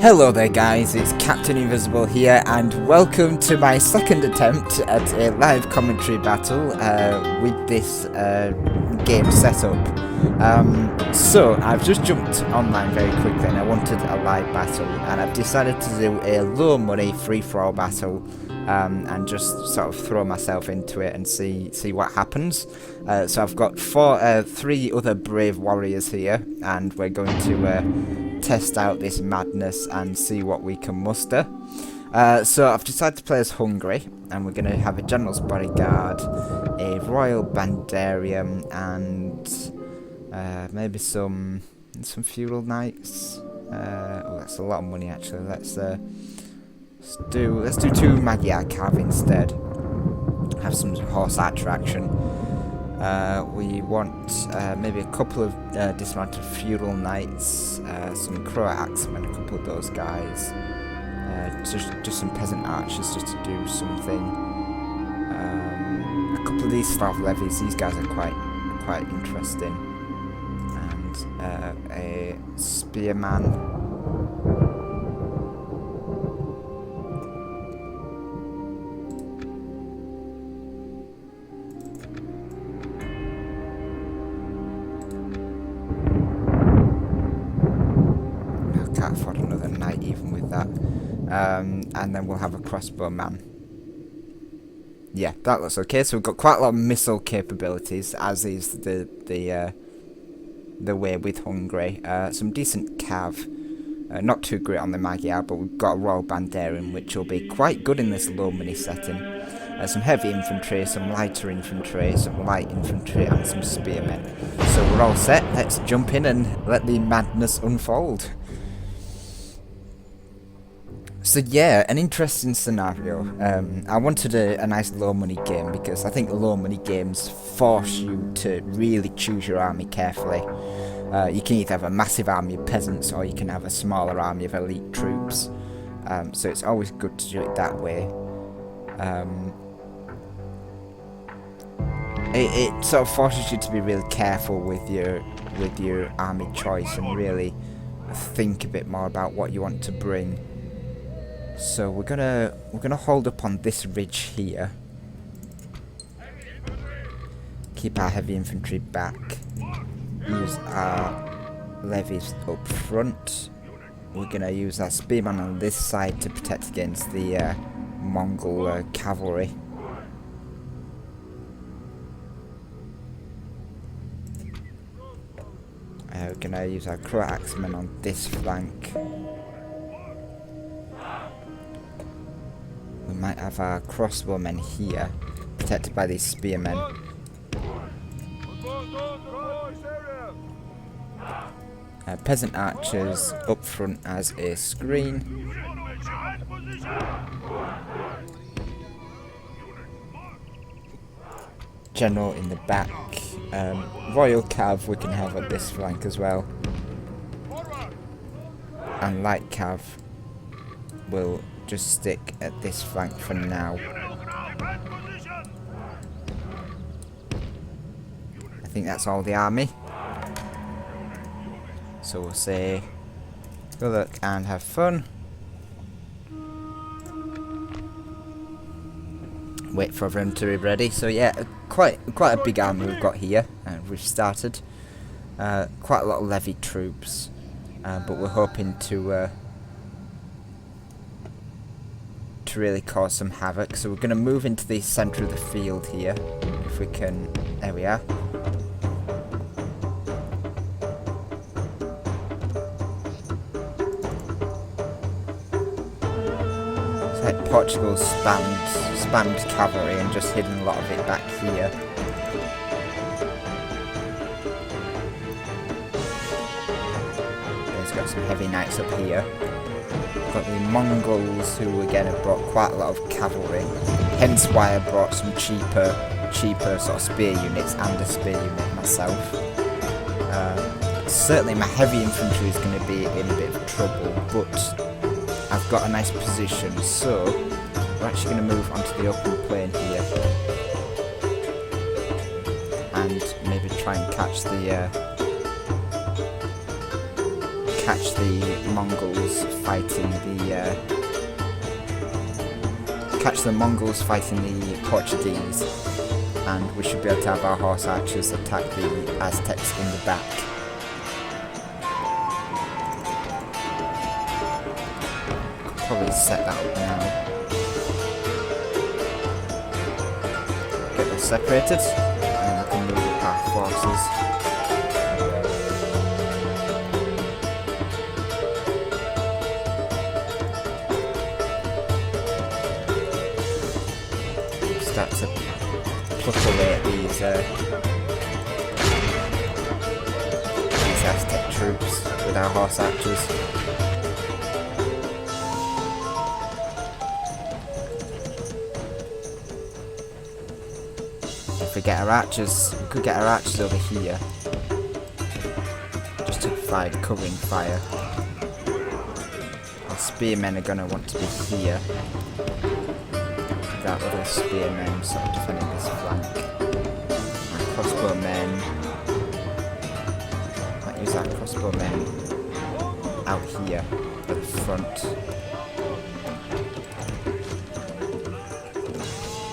Hello there guys, it's Captain Invisible here and welcome to my second attempt at a live commentary battle with this game setup. So I've just jumped online very quickly and I wanted a live battle and I've decided to do a low money free-for-all battle and just sort of throw myself into it and see what happens. So I've got three other brave warriors here and we're going to test out this madness and see what we can muster. So I've decided to play as Hungary, and we're going to have a General's Bodyguard, a Royal Bandarian, and maybe some feudal knights. Oh, that's a lot of money actually. Let's do two Magyar Cav instead. Have some horse archer action. We want maybe a couple of dismounted feudal knights, some crow axemen, a couple of those guys, just some peasant archers just to do something. A couple of these Slav levies, these guys are quite interesting, and a spearman. Can't afford another knight even with that. And then we'll have a crossbowman. Yeah, that looks okay. So we've got quite a lot of missile capabilities, as is the way with Hungary. Some decent cav. Not too great on the Magyar, but we've got a Royal Bandarian, which will be quite good in this low money setting. Some heavy infantry, some lighter infantry, some light infantry, and some spearmen. So we're all set. Let's jump in and let the madness unfold. So yeah, an interesting scenario. I wanted a nice low money game because I think low money games force you to really choose your army carefully. You can either have a massive army of peasants or you can have a smaller army of elite troops. So it's always good to do it that way. It sort of forces you to be really careful with your army choice and really think a bit more about what you want to bring. So we're gonna hold up on this ridge here. Keep our heavy infantry back. Use our levies up front. We're gonna use our spearmen on this side to protect against the Mongol cavalry. We're gonna use our crow axemen on this flank. We might have our crossbowmen here, protected by these spearmen. Peasant archers up front as a screen. General in the back. Royal Cav we can have at this flank as well. And light Cav will just stick at this flank for now. I think that's all the army. So we'll say good luck and have fun. Wait for everyone to be ready. So yeah, quite a big army we've got here, and we've started. Quite a lot of levy troops, but we're hoping to really cause some havoc. So we're going to move into the centre of the field here, if we can. There we are. It's like Portugal spammed cavalry and just hidden a lot of it back here. There's got some heavy knights up here. Got the Mongols, who again have brought quite a lot of cavalry, hence why I brought some cheaper sort of spear units and a spear unit myself. Certainly my heavy infantry is going to be in a bit of trouble, but I've got a nice position, so we're actually going to move onto the open plain here and maybe try and catch the catch the Mongols fighting the Portuguese, and we should be able to have our horse archers attack the Aztecs in the back. Could probably set that up now. Get them separated, and we can move our forces. Start to pluck away at these Aztec troops with our horse archers. If we get our archers, we could get our archers over here, just to provide covering fire. Our spearmen are going to want to be here. That other spearmen sort of defending this flank. Our crossbowmen. Might use our crossbowmen out here at the front.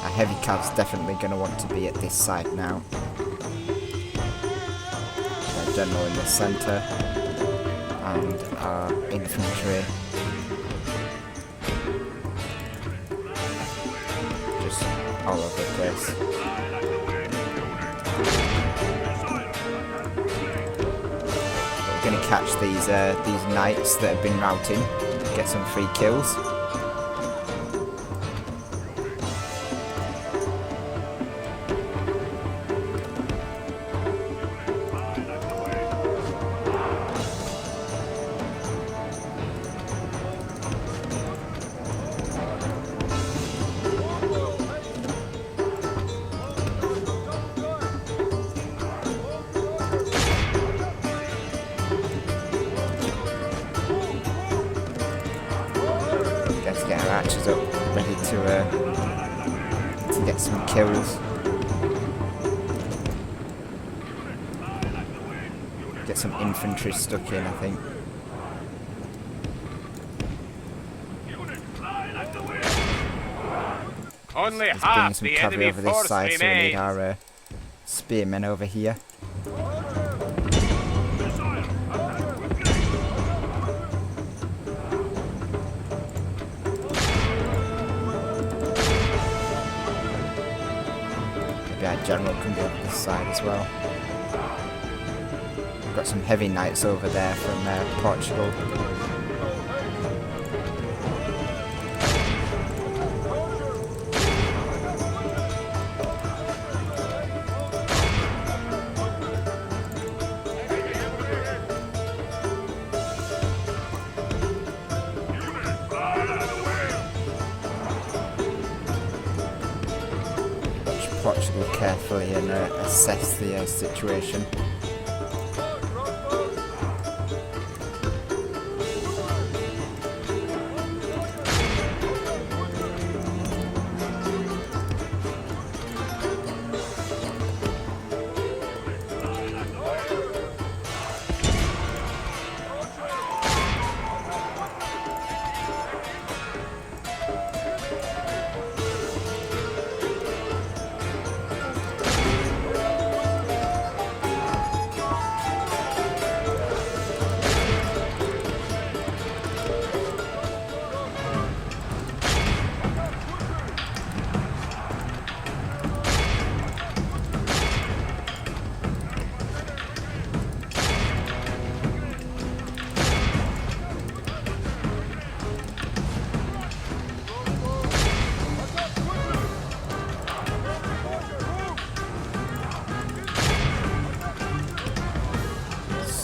Our heavy caval's definitely going to want to be at this side now. Our general in the centre, and our infantry all over the place. We're going to catch these knights that have been routing, get some free kills. Get our archers up, ready to get some kills. Get some infantry stuck in, I think. Let's bring some cavalry over this side, so we need our spearmen over here. General can be over this side as well. We've got some heavy knights over there from Portugal. Portugal carefully and assess the situation.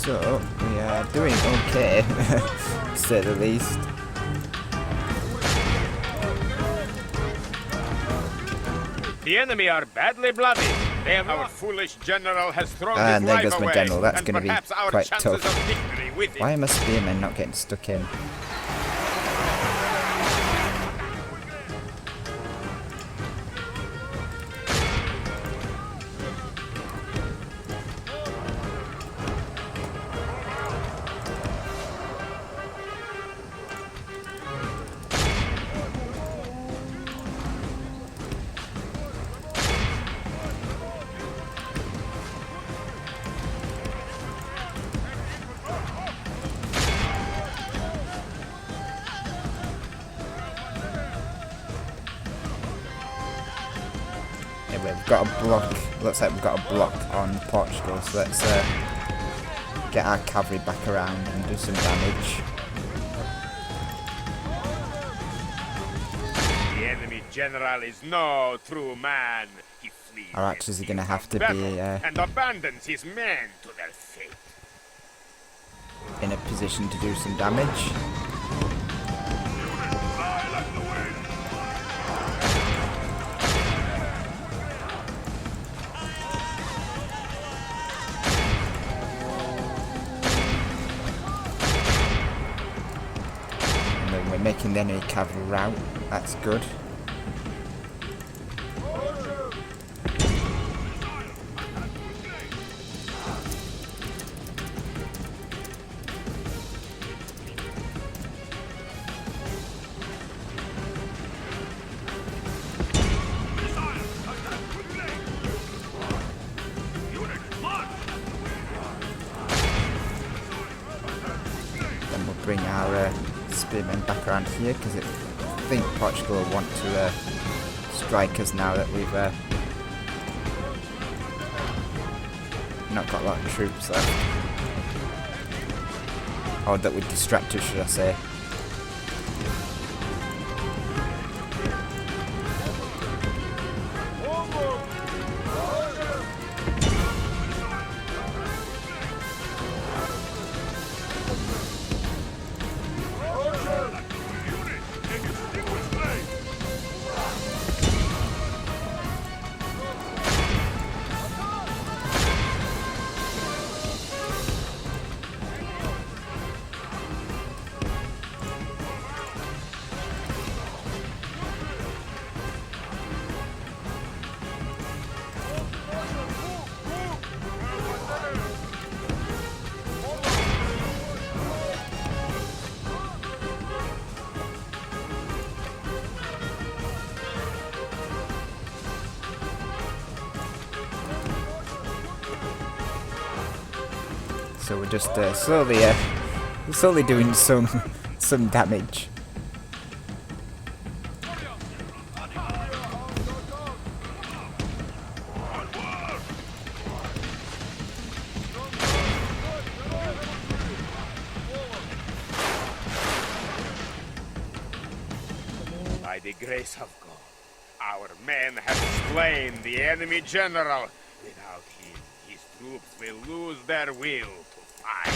So, we are doing okay, to say the least. The enemy are badly bloody. Our foolish general has thrown his And there life goes my away, general, that's and going to be perhaps our quite chances tough. of victory with it. Why are my spearmen not getting stuck in? we've got a block. Looks like we've got a block on Portugal. So let's get our cavalry back around and do some damage. The enemy general is no true man. He flees. Our archers are going to have to be and abandons his men to their fate. in a position to do some damage. We're making the enemy cavalry rout. That's good. Then we'll bring our spearmen back around here because I think Portugal will want to strike us now that we've not got a lot of troops left. Or that would distract us, should I say. So we're just slowly doing some damage. By the grace of God, our men have slain the enemy general. Without him, his troops will lose their will to fight.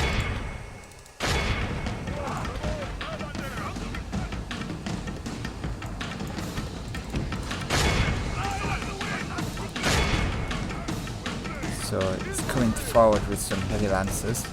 So it's coming forward with some heavy lancers.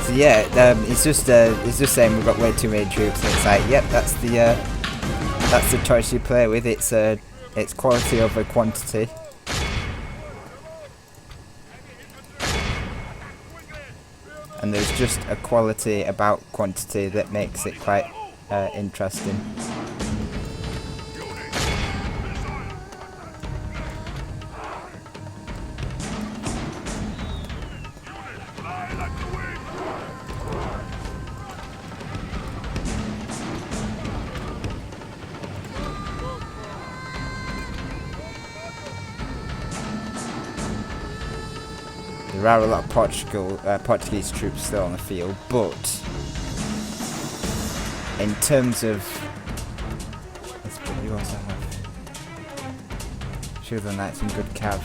So yeah, it's just saying we've got way too many troops, and it's like, yep, that's the choice you play with. It's quality over quantity. And there's just a quality about quantity that makes it quite interesting. There are a lot of Portuguese troops still on the field, but in terms of, let's put you also have Shield of the Knights and good cav.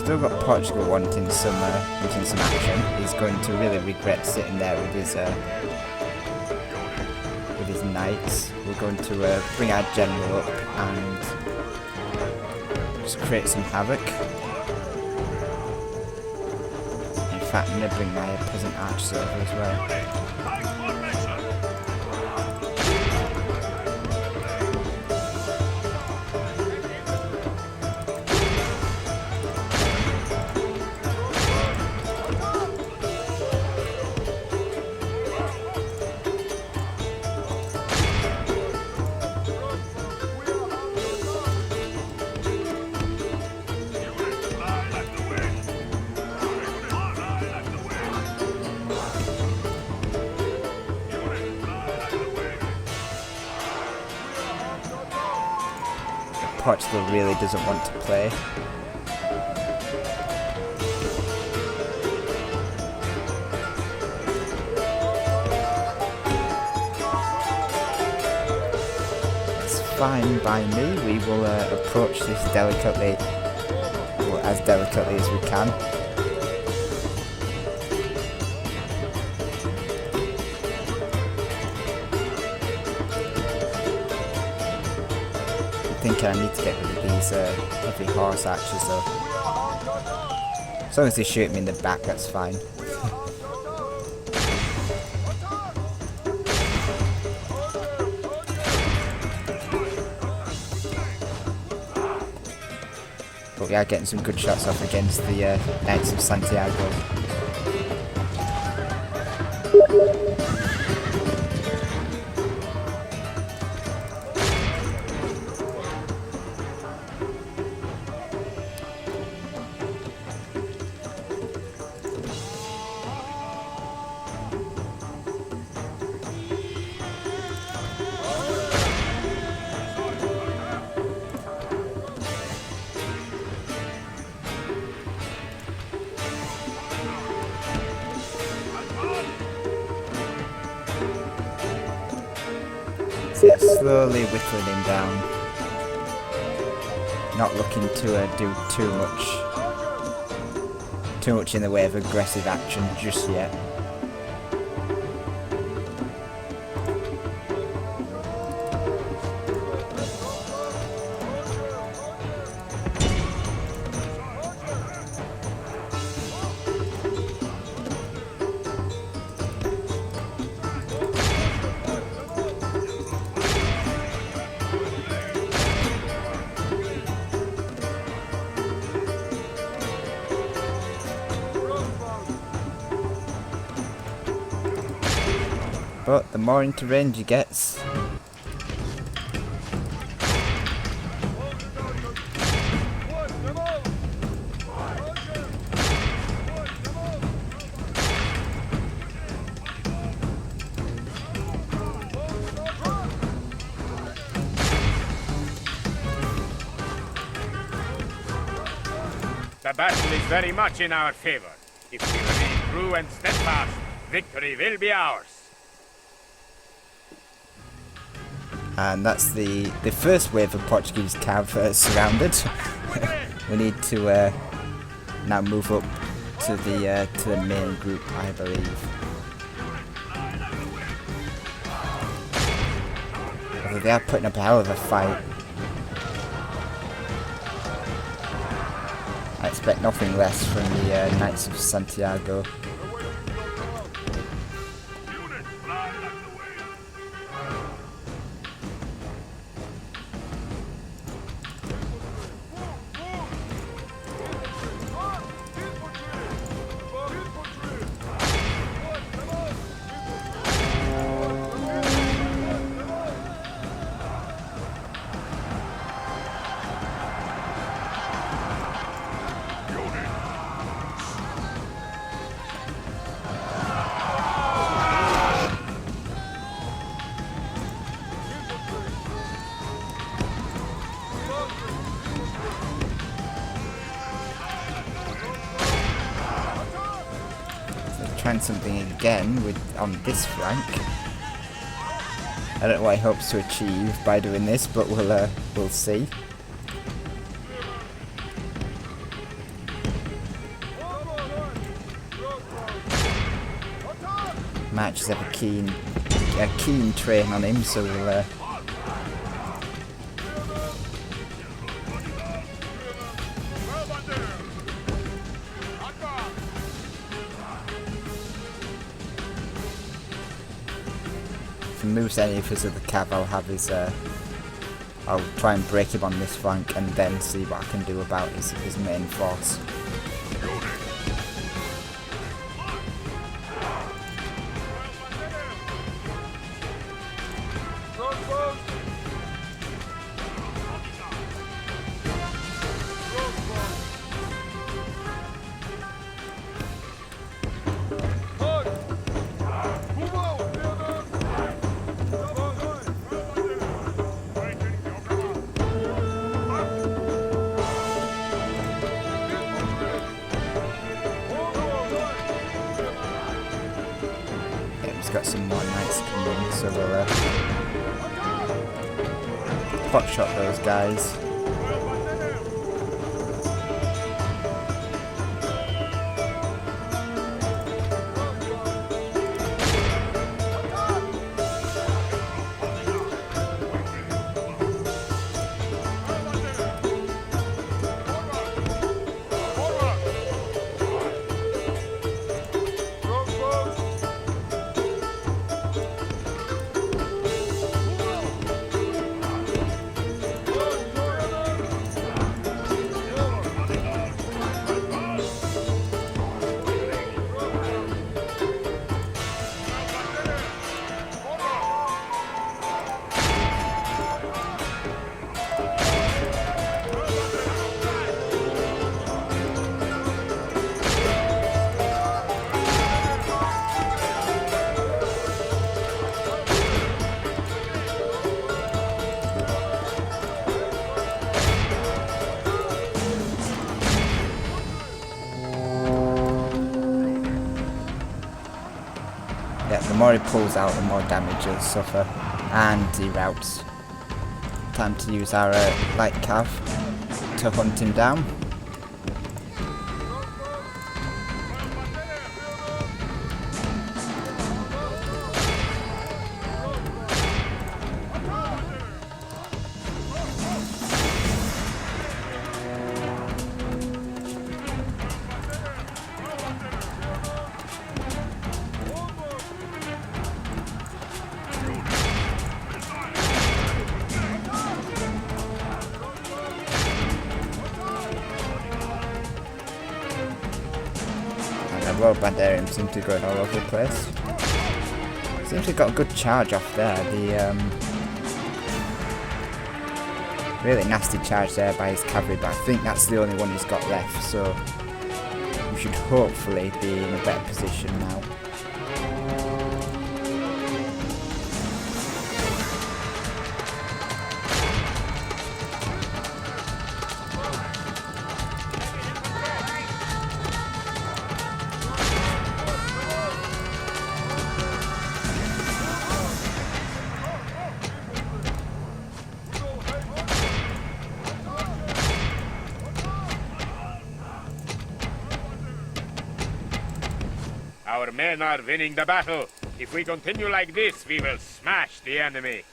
still got Portugal wanting some action. He's going to really regret sitting there with his knights. We're going to bring our general up and just create some havoc. In fact, I'm going to bring my peasant archers over as well. Portugal really doesn't want to play. It's fine by me. We will approach this delicately, well, as delicately as we can. I think I need to get rid of these heavy horse archers though. As long as they shoot me in the back, that's fine. But we are getting some good shots off against the Knights of Santiago. So yeah, slowly whittling him down. Not looking to do too much in the way of aggressive action just yet. But the more into range he gets, the battle is very much in our favor. If we remain true and steadfast, victory will be ours. and that's the first wave of Portuguese cav surrounded. We need to now move up to the main group, I believe. Although they are putting up a hell of a fight. I expect nothing less from the Knights of Santiago. Trying something again on this flank. I don't know what he hopes to achieve by doing this, but we'll see. Might just have a keen train on him, so we'll if he moves any of his other cav, I'll have his I'll try and break him on this flank and then see what I can do about his main force. Got some more knights coming in, so we'll pot shot those guys. Yeah, the more he pulls out, the more damage he'll suffer, and he routs. Time to use our light cav to hunt him down. The Royal Bandarians seem to be going all over the place. Seems to have got a good charge off there. The really nasty charge there by his cavalry, but I think that's the only one he's got left, so we should hopefully be in a better position now. Our men are winning the battle. If we continue like this, we will smash the enemy.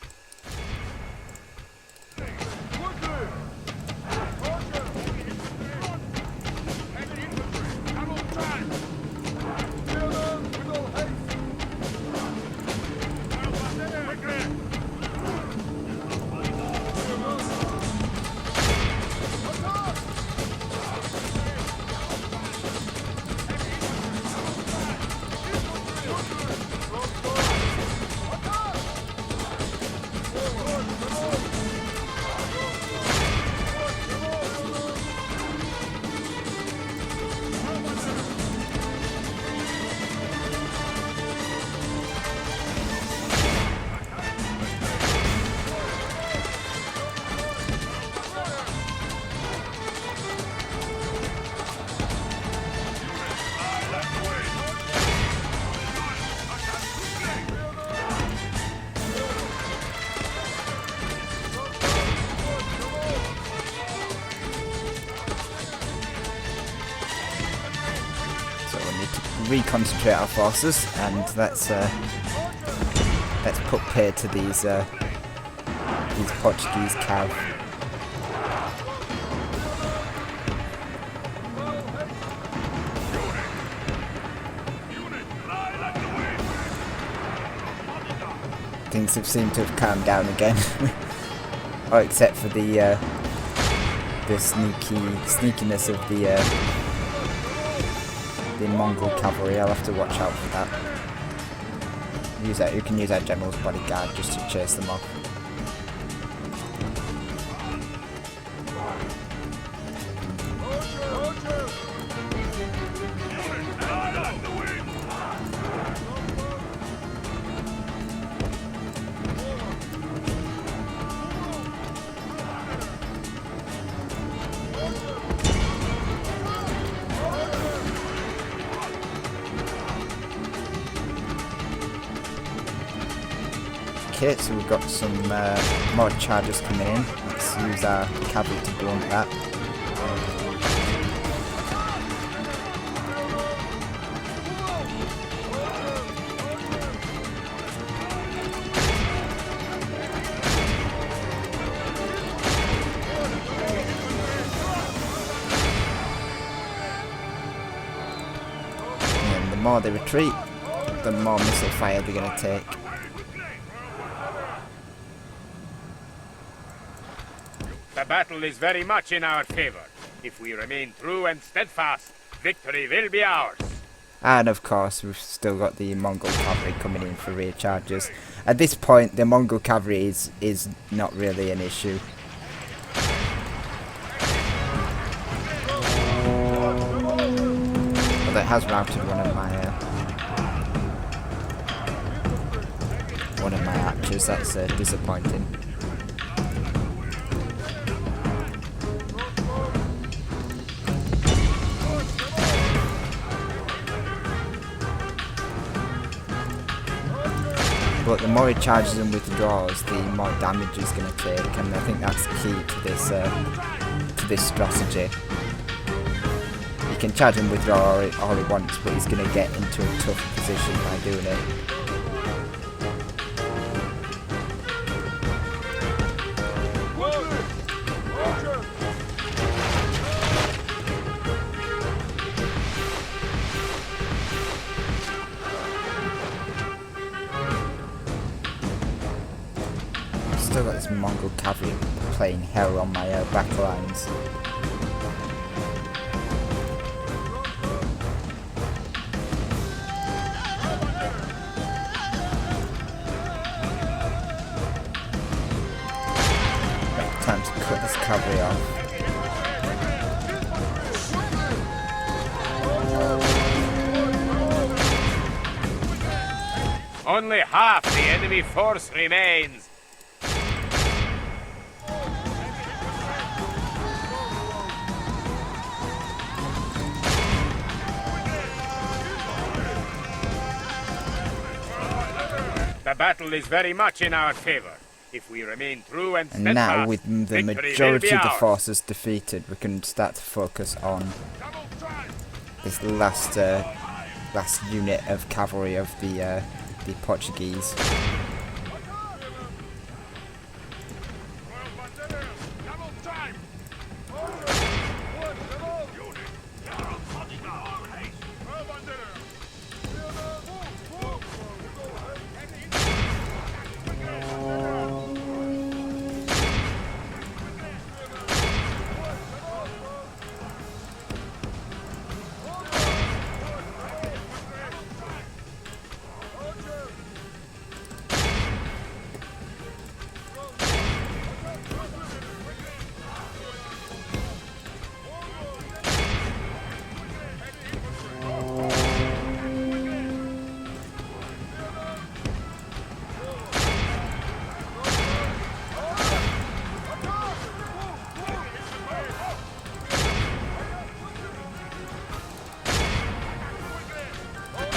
reconcentrate our forces, and let's put pay to these Portuguese cav. Things have seemed to have calmed down again, oh, except for the sneakiness of the Mongol cavalry. I'll have to watch out for that. You can use our general's bodyguard just to chase them off. Okay, so we've got some more charges coming in. Let's use our cavalry to blunt that. And the more they retreat, the more missile fire they're going to take. The battle is very much in our favor. If we remain true and steadfast, victory will be ours. And of course, we've still got the Mongol cavalry coming in for rear charges. At this point, the Mongol cavalry is not really an issue. Although it has routed one of my archers. That's disappointing. But the more he charges and withdraws, the more damage he's going to take, and I think that's key to this strategy. He can charge and withdraw all he wants, but he's going to get into a tough position by doing it. Still got this Mongol cavalry playing hell on my back lines. Time to cut this cavalry off. Only half the enemy force remains. The battle is very much in our favor. If we remain true and steadfast, now, with the majority of the ours. forces defeated, we can start to focus on this last unit of cavalry of the Portuguese.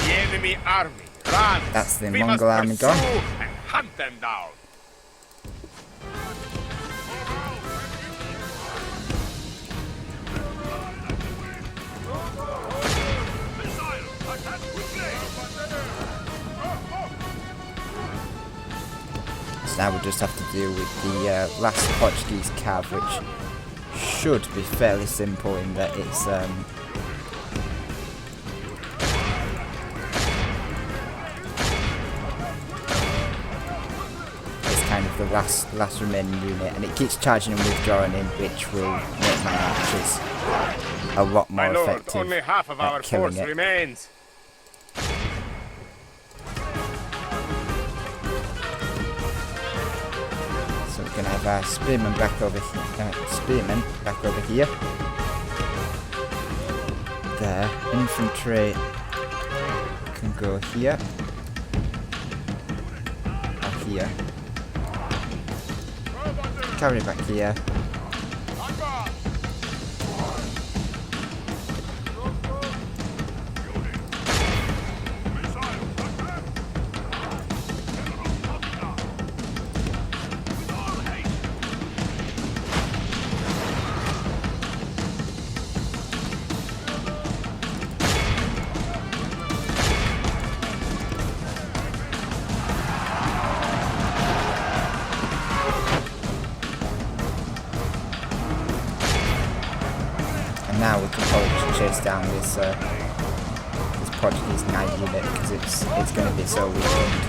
Enemy army, run! That's the We Mongol must army pursue gone. and hunt them down. now we just have to deal with the last Portuguese cav, which should be fairly simple in that it's kind of the last remaining unit, and it keeps charging and withdrawing in, which will make my archers a lot more effective only half of our at killing force it. remains. So we're gonna have our spearmen back over here. There, infantry can go here. Back here. Carry back here. Now we can probably just chase down this Portuguese knight unit because it's going to be so weakened.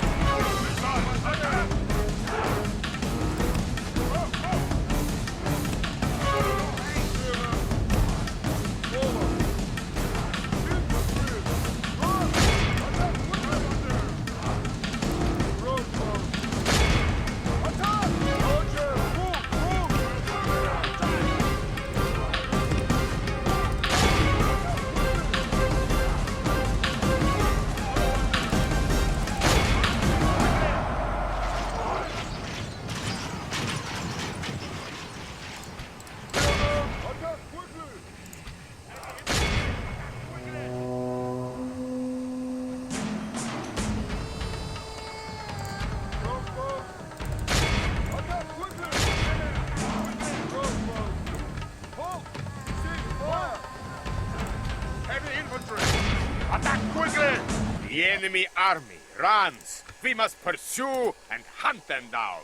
Attack quickly! The enemy army runs. We must pursue and hunt them down.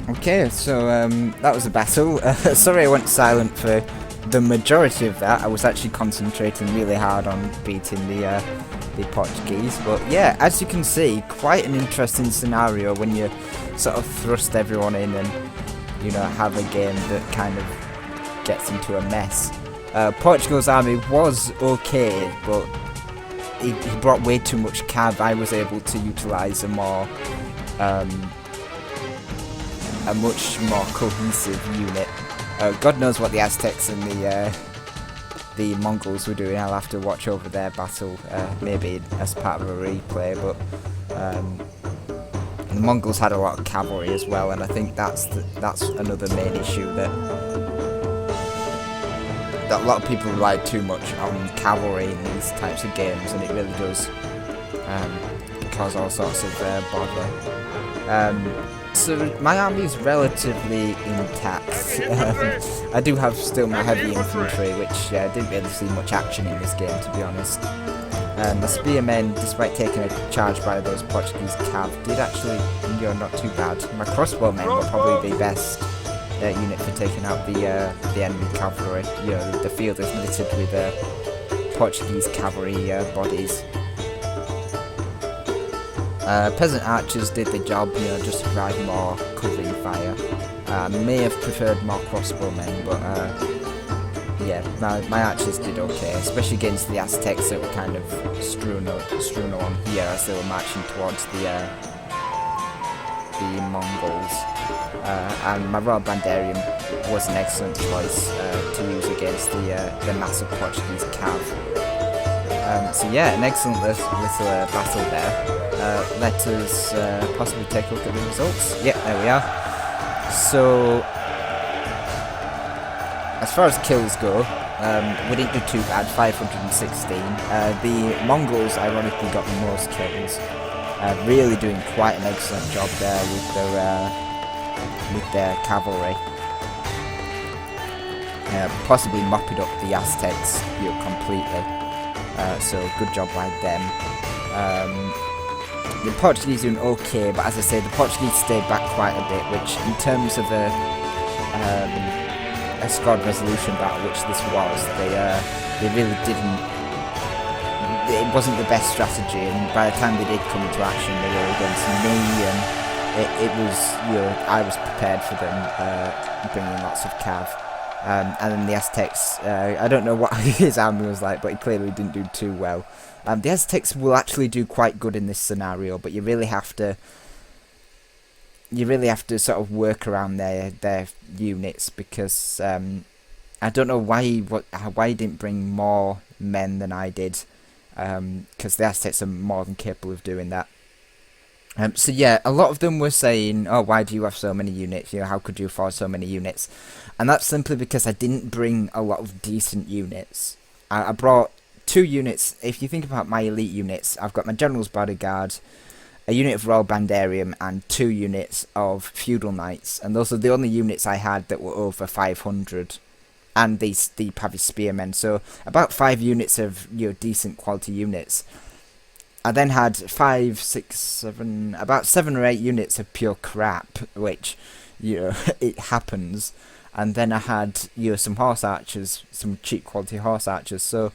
Okay, so that was a battle. Sorry I went silent for the majority of that. I was actually concentrating really hard on beating the Portuguese. But yeah, as you can see, quite an interesting scenario when you sort of thrust everyone in and, you know, have a game that kind of gets into a mess. Portugal's army was okay, but he brought way too much cav. I was able to utilise a much more cohesive unit. God knows what the Aztecs and the Mongols were doing. I'll have to watch over their battle, maybe as part of a replay. But the Mongols had a lot of cavalry as well, and I think that's another main issue that a lot of people rely too much on cavalry in these types of games, and it really does cause all sorts of bother. So my army is relatively intact. I do have still my heavy infantry, which didn't really see much action in this game, to be honest. The spearmen, despite taking a charge by those Portuguese cav, did actually endure not too bad. My crossbowmen were probably the best unit for taking out the enemy cavalry. You know, the field is littered with Portuguese cavalry bodies. Peasant archers did the job, you know, just to provide more covering fire. May have preferred more crossbowmen, but yeah, my archers did okay, especially against the Aztecs that were kind of strewn along here as they were marching towards the Mongols. And my Royal Bandarian was an excellent choice to use against the massive Portuguese cav. So yeah, an excellent little battle there. Let us possibly take a look at the results. Yep, there we are. So as far as kills go, we didn't do too bad, 516. The Mongols ironically got the most kills, really doing quite an excellent job there with their cavalry. Possibly mopping up the Aztecs completely. So good job by them. The Portuguese doing okay, but as I say, the Portuguese stayed back quite a bit, which in terms of a squad resolution battle, which this was, they really didn't. It wasn't the best strategy, and by the time they did come into action, they were against me, and it was, I was prepared for them, bringing lots of cav. And then the Aztecs, I don't know what his army was like, but he clearly didn't do too well. The Aztecs will actually do quite good in this scenario, but you really have to sort of work around their units, because I don't know why he didn't bring more men than I did, because the Aztecs are more than capable of doing that. So yeah, a lot of them were saying, "Oh, why do you have so many units? How could you afford so many units?" And that's simply because I didn't bring a lot of decent units. I brought 2 units. If you think about my elite units, I've got my General's Bodyguard, a unit of Royal Bandarium, and 2 units of Feudal Knights. And those are the only units I had that were over 500. And the Heavy Spearmen. So about 5 units of decent quality units. I then had 5, 6, 7, about 7 or 8 units of pure crap, which, it happens. And then I had, some horse archers, some cheap quality horse archers. So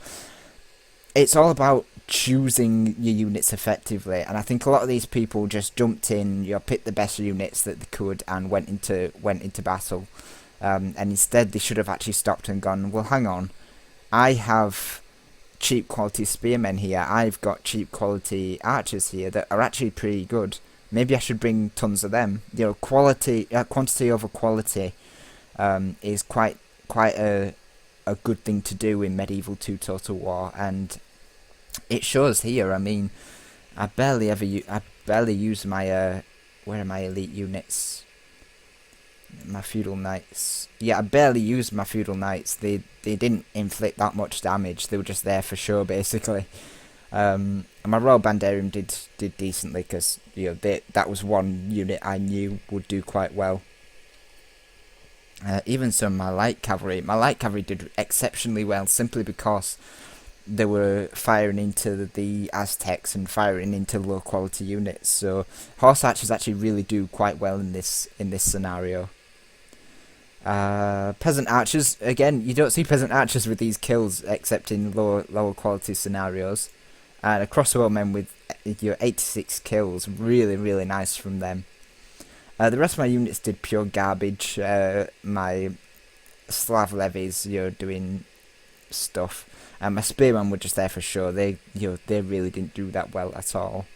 it's all about choosing your units effectively. And I think a lot of these people just jumped in, picked the best units that they could and went into battle. And instead they should have actually stopped and gone, well, hang on, I have cheap quality spearmen here, I've got cheap quality archers here that are actually pretty good. Maybe I should bring tons of them. Quantity over quality is quite a good thing to do in Medieval 2 Total War, and it shows here. I mean, I barely use my where are my elite units? My Feudal Knights. Yeah, I barely used my Feudal Knights. They didn't inflict that much damage. They were just there for show, basically. And my Royal Bandarium did decently, because that was one unit I knew would do quite well. Even some of my light cavalry did exceptionally well, simply because they were firing into the Aztecs and firing into low quality units. So horse archers actually really do quite well in this scenario. Peasant archers, again, you don't see peasant archers with these kills except in lower quality scenarios. And a crossbow men with 86 kills, really, really nice from them. The rest of my units did pure garbage. My Slav levies, doing stuff. And my spearmen were just there for show. They really didn't do that well at all.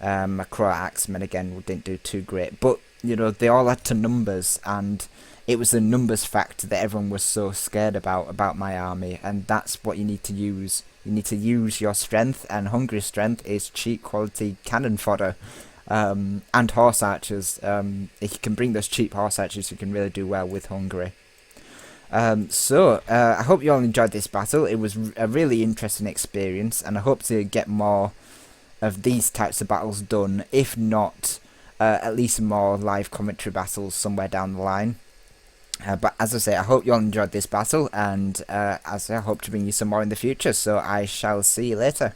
My Crow Axemen again didn't do too great, but they all had to numbers, and it was the numbers factor that everyone was so scared about my army, and that's what you need to use. You need to use your strength, and Hungary's strength is cheap quality cannon fodder, and horse archers. If you can bring those cheap horse archers, you can really do well with Hungary. So I hope you all enjoyed this battle. It was a really interesting experience, and I hope to get more of these types of battles done, if not at least more live commentary battles somewhere down the line. But as I say, I hope you all enjoyed this battle, and as I hope to bring you some more in the future, so I shall see you later.